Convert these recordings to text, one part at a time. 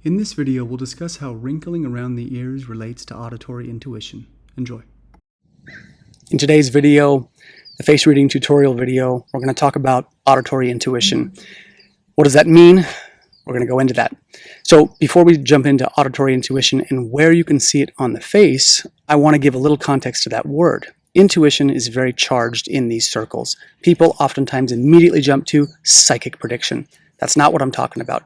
In this video, we'll discuss how wrinkling around the ears relates to auditory intuition. Enjoy. In today's video, the face reading tutorial video, we're going to talk about auditory intuition. What does that mean? We're going to go into that. So before we jump into auditory intuition and where you can see it on the face, I want to give a little context to that word. Intuition is very charged in these circles. People oftentimes immediately jump to psychic prediction. That's not what I'm talking about.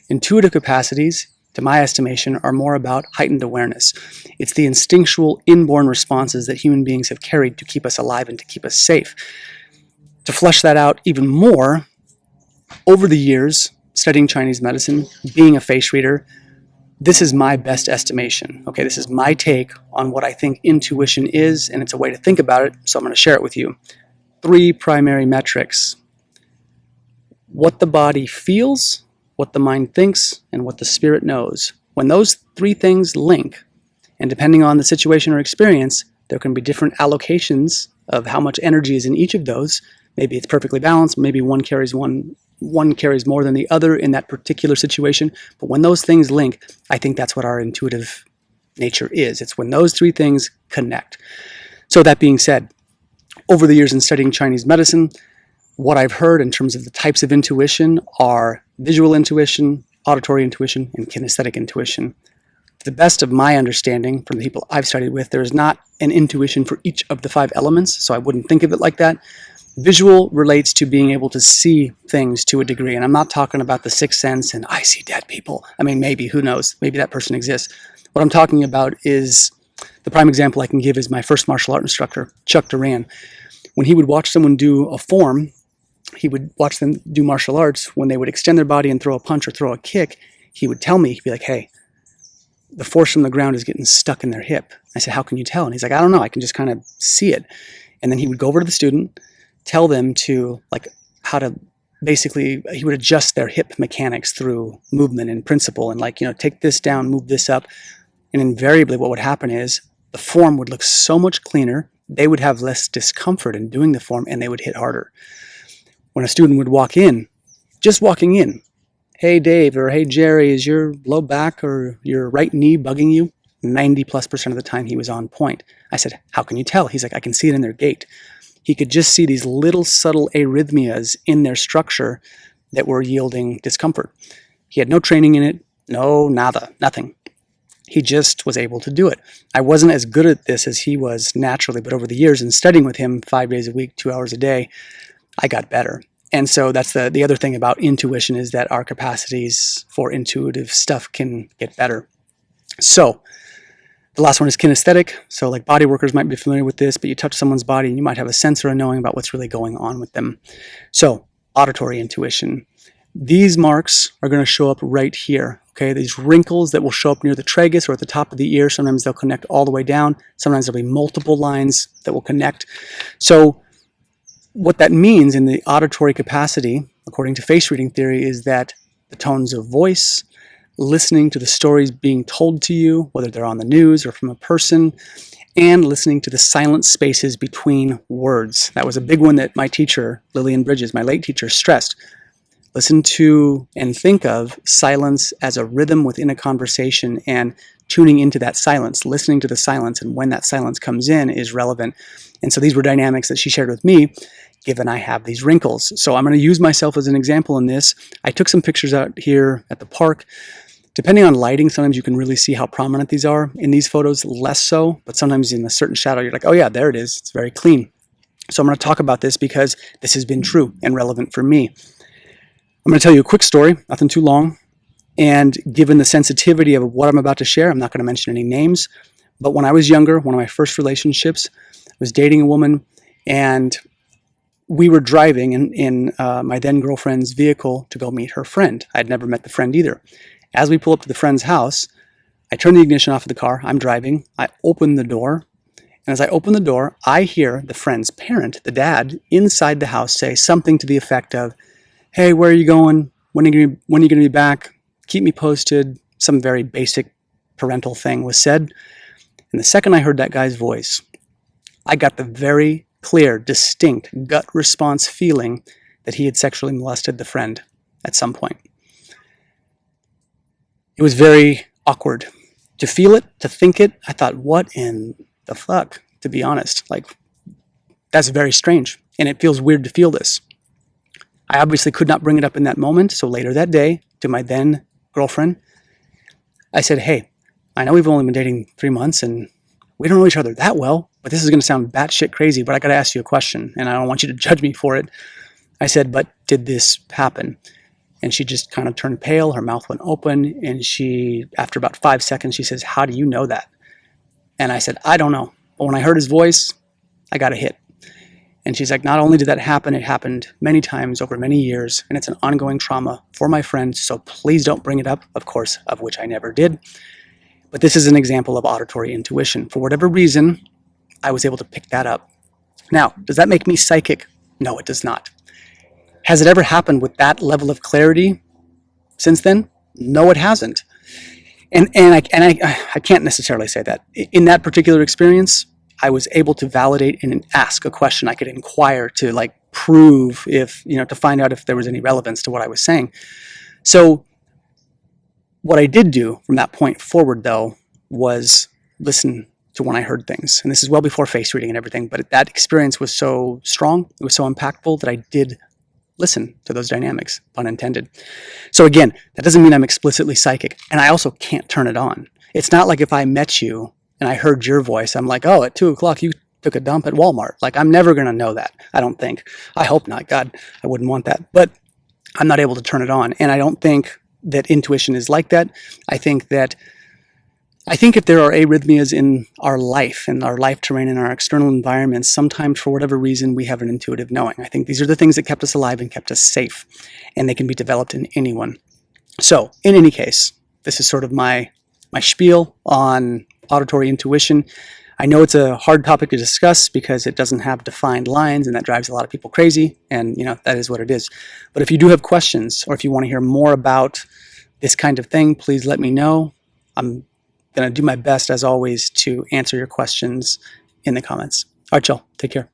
Intuitive capacities, to my estimation, are more about heightened awareness. It's the instinctual, inborn responses that human beings have carried to keep us alive and to keep us safe. To flesh that out even more, over the years, studying Chinese medicine, being a face reader, this is my best estimation. Okay, this is my take on what I think intuition is, and it's a way to think about it, so I'm going to share it with you. 3 primary metrics: what the body feels, what the mind thinks, and what the spirit knows. When those 3 things link, and depending on the situation or experience, there can be different allocations of how much energy is in each of those. Maybe it's perfectly balanced, maybe one carries more than the other in that particular situation. But when those things link, I think that's what our intuitive nature is. It's when those 3 things connect. So that being said, over the years in studying Chinese medicine, what I've heard in terms of the types of intuition are visual intuition, auditory intuition, and kinesthetic intuition. To the best of my understanding from the people I've studied with, there is not an intuition for each of the 5 elements, so I wouldn't think of it like that. Visual relates to being able to see things to a degree, and I'm not talking about the sixth sense and I see dead people. I mean, maybe, who knows? Maybe that person exists. What I'm talking about is, the prime example I can give is my first martial art instructor, Chuck Duran. When he would watch someone do a form, he would watch them do martial arts. When they would extend their body and throw a punch or throw a kick, he would tell me, he'd be like, hey, the force from the ground is getting stuck in their hip. I said, how can you tell? And he's like, I don't know, I can just kind of see it. And then he would go over to the student, tell them to, like, how to basically, he would adjust their hip mechanics through movement and principle and, like, take this down, move this up. And invariably what would happen is the form would look so much cleaner, they would have less discomfort in doing the form, and they would hit harder. When a student would walk in, just walking in, hey Dave, or hey Jerry, is your low back or your right knee bugging you? 90+% of the time he was on point. I said, how can you tell? He's like, I can see it in their gait. He could just see these little subtle arrhythmias in their structure that were yielding discomfort. He had no training in it, nothing. He just was able to do it. I wasn't as good at this as he was naturally, but over the years and studying with him 5 days a week, 2 hours a day, I got better. And so that's the other thing about intuition, is that our capacities for intuitive stuff can get better. So the last one is kinesthetic. So like body workers might be familiar with this, but you touch someone's body and you might have a sense or a knowing about what's really going on with them. So auditory intuition. These marks are going to show up right here. Okay, these wrinkles that will show up near the tragus or at the top of the ear. Sometimes they'll connect all the way down. Sometimes there'll be multiple lines that will connect. So what that means in the auditory capacity, according to face reading theory, is that the tones of voice, listening to the stories being told to you, whether they're on the news or from a person, and listening to the silent spaces between words. That was a big one that my teacher, Lillian Bridges, my late teacher, stressed. Listen to and think of silence as a rhythm within a conversation, and tuning into that silence, listening to the silence, and when that silence comes in is relevant. And so these were dynamics that she shared with me, given I have these wrinkles. So I'm going to use myself as an example in this. I took some pictures out here at the park. Depending on lighting, sometimes you can really see how prominent these are. In these photos, less so, but sometimes in a certain shadow, you're like, oh yeah, there it is. It's very clean. So I'm going to talk about this because this has been true and relevant for me. I'm going to tell you a quick story, nothing too long. And given the sensitivity of what I'm about to share, I'm not going to mention any names. But when I was younger, one of my first relationships, I was dating a woman, and we were driving in my then girlfriend's vehicle to go meet her friend. I'd never met the friend either. As we pull up to the friend's house, I turn the ignition off of the car. I'm driving. I open the door. And as I open the door, I hear the friend's parent, the dad, inside the house say something to the effect of, hey, where are you going? When are you going to be back? Keep me posted. Some very basic parental thing was said. And the second I heard that guy's voice, I got the very clear, distinct gut response feeling that he had sexually molested the friend at some point. It was very awkward to feel it, to think it. I thought, what in the fuck, to be honest? Like, that's very strange. And it feels weird to feel this. I obviously could not bring it up in that moment. So later that day, to my then girlfriend, I said, hey, I know we've only been dating 3 months and we don't know each other that well, but this is going to sound batshit crazy, but I got to ask you a question and I don't want you to judge me for it. I said, but did this happen? And she just kind of turned pale. Her mouth went open. And she, after about 5 seconds, she says, how do you know that? And I said, I don't know. But when I heard his voice, I got a hit. And she's like, not only did that happen, it happened many times over many years. And it's an ongoing trauma for my friend. So please don't bring it up, of course, of which I never did. But this is an example of auditory intuition. For whatever reason, I was able to pick that up. Now, does that make me psychic? No, it does not. Has it ever happened with that level of clarity since then? No, it hasn't. And I can't necessarily say that. In that particular experience, I was able to validate and ask a question. I could inquire to like prove if, to find out if there was any relevance to what I was saying. So what I did do from that point forward, though, was listen to when I heard things. And this is well before face reading and everything, but that experience was so strong, it was so impactful that I did listen to those dynamics, pun intended. So again, that doesn't mean I'm explicitly psychic, and I also can't turn it on. It's not like if I met you and I heard your voice, I'm like, oh, at 2 o'clock you took a dump at Walmart. Like, I'm never going to know that. I don't think. I hope not. God, I wouldn't want that. But I'm not able to turn it on. And I don't think that intuition is like that. I think if there are arrhythmias in our life terrain, in our external environments, sometimes for whatever reason, we have an intuitive knowing. I think these are the things that kept us alive and kept us safe, and they can be developed in anyone. So in any case, this is sort of my spiel on auditory intuition. I know it's a hard topic to discuss because it doesn't have defined lines, and that drives a lot of people crazy, and that is what it is. But if you do have questions, or if you want to hear more about this kind of thing, please let me know. I'm going to do my best, as always, to answer your questions in the comments. All right, y'all. Take care.